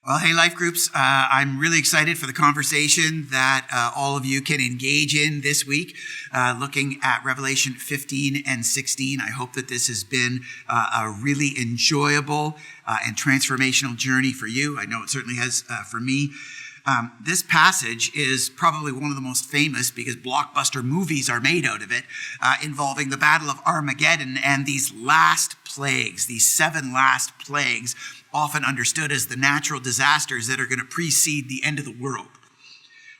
Well, hey, life groups, I'm really excited for the conversation that all of you can engage in this week, looking at Revelation 15 and 16. I hope that this has been a really enjoyable and transformational journey for you. I know it certainly has for me. This passage is probably one of the most famous because blockbuster movies are made out of it, involving the Battle of Armageddon and these last plagues, these 7 last plagues, often understood as the natural disasters that are going to precede the end of the world.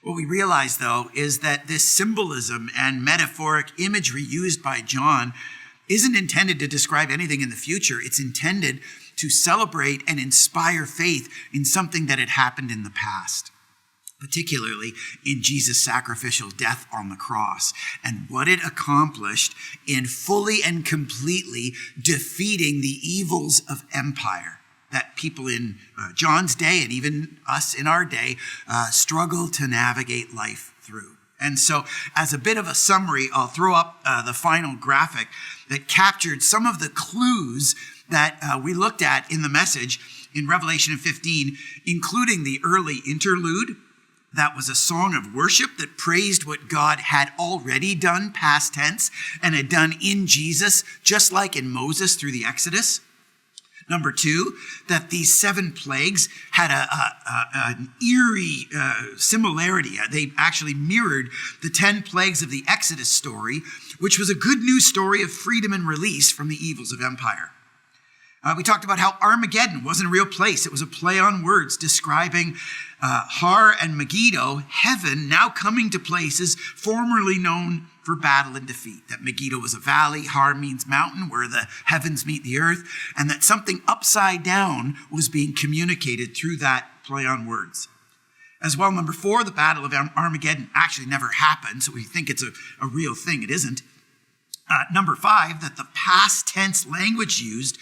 What we realize, though, is that this symbolism and metaphoric imagery used by John isn't intended to describe anything in the future. It's intended to celebrate and inspire faith in something that had happened in the past, particularly in Jesus' sacrificial death on the cross and what it accomplished in fully and completely defeating the evils of empire that people in John's day and even us in our day struggle to navigate life through. And so as a bit of a summary, I'll throw up the final graphic that captured some of the clues that we looked at in the message in Revelation 15, including the early interlude. That was a song of worship that praised what God had already done, past tense, and had done in Jesus, just like in Moses through the Exodus. Number 2, that these 7 plagues had an eerie similarity. They actually mirrored the 10 plagues of the Exodus story, which was a good news story of freedom and release from the evils of empire. We talked about how Armageddon wasn't a real place. It was a play on words describing Har and Megiddo, heaven, now coming to places formerly known for battle and defeat. That Megiddo was a valley, Har means mountain, where the heavens meet the earth, and that something upside down was being communicated through that play on words. As well, number 4, the Battle of Armageddon actually never happened, so we think it's a real thing. It isn't. Number 5, that the past tense language used,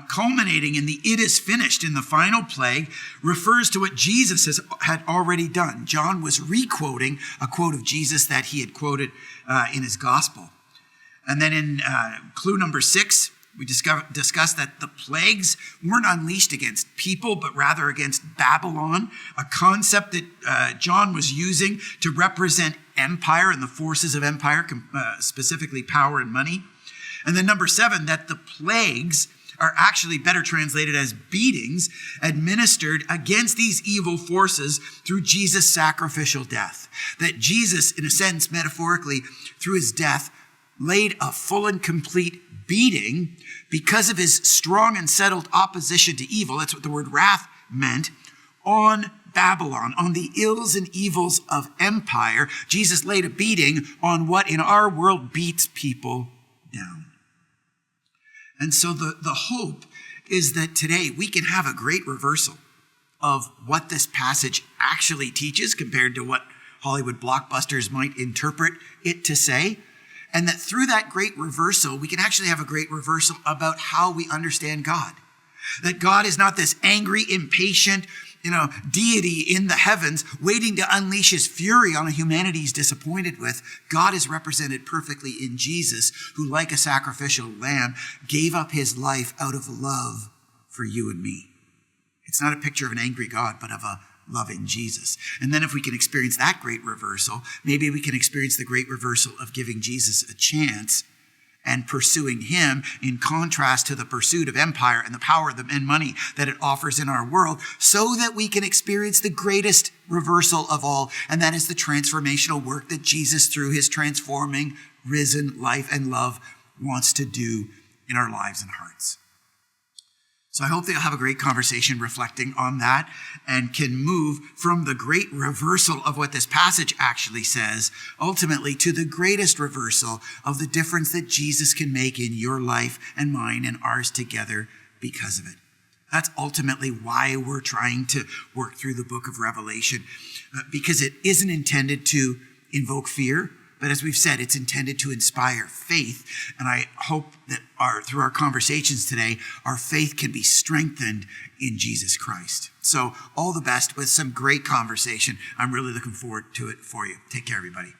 culminating in the "it is finished" in the final plague, refers to what Jesus had already done. John was re-quoting a quote of Jesus that he had quoted in his gospel. And then in clue number 6, we discussed that the plagues weren't unleashed against people, but rather against Babylon, a concept that John was using to represent empire and the forces of empire, specifically power and money. And then number 7, that the plagues are actually better translated as beatings administered against these evil forces through Jesus' sacrificial death. That Jesus, in a sense, metaphorically, through his death, laid a full and complete beating because of his strong and settled opposition to evil. That's what the word wrath meant. On Babylon, on the ills and evils of empire, Jesus laid a beating on what in our world beats people down. And so the hope is that today we can have a great reversal of what this passage actually teaches compared to what Hollywood blockbusters might interpret it to say. And that through that great reversal, we can actually have a great reversal about how we understand God. That God is not this angry, impatient, deity in the heavens waiting to unleash his fury on a humanity he's disappointed with. God is represented perfectly in Jesus, who, like a sacrificial lamb, gave up his life out of love for you and me. It's not a picture of an angry God, but of a loving Jesus. And then if we can experience that great reversal, maybe we can experience the great reversal of giving Jesus a chance and pursuing him in contrast to the pursuit of empire and the power and money that it offers in our world, so that we can experience the greatest reversal of all, and that is the transformational work that Jesus, through his transforming, risen life and love, wants to do in our lives and hearts. So I hope that you'll have a great conversation reflecting on that and can move from the great reversal of what this passage actually says, ultimately to the greatest reversal of the difference that Jesus can make in your life and mine and ours together because of it. That's ultimately why we're trying to work through the book of Revelation, because it isn't intended to invoke fear, but as we've said, it's intended to inspire faith. And I hope that through our conversations today, our faith can be strengthened in Jesus Christ. So all the best with some great conversation. I'm really looking forward to it for you. Take care, everybody.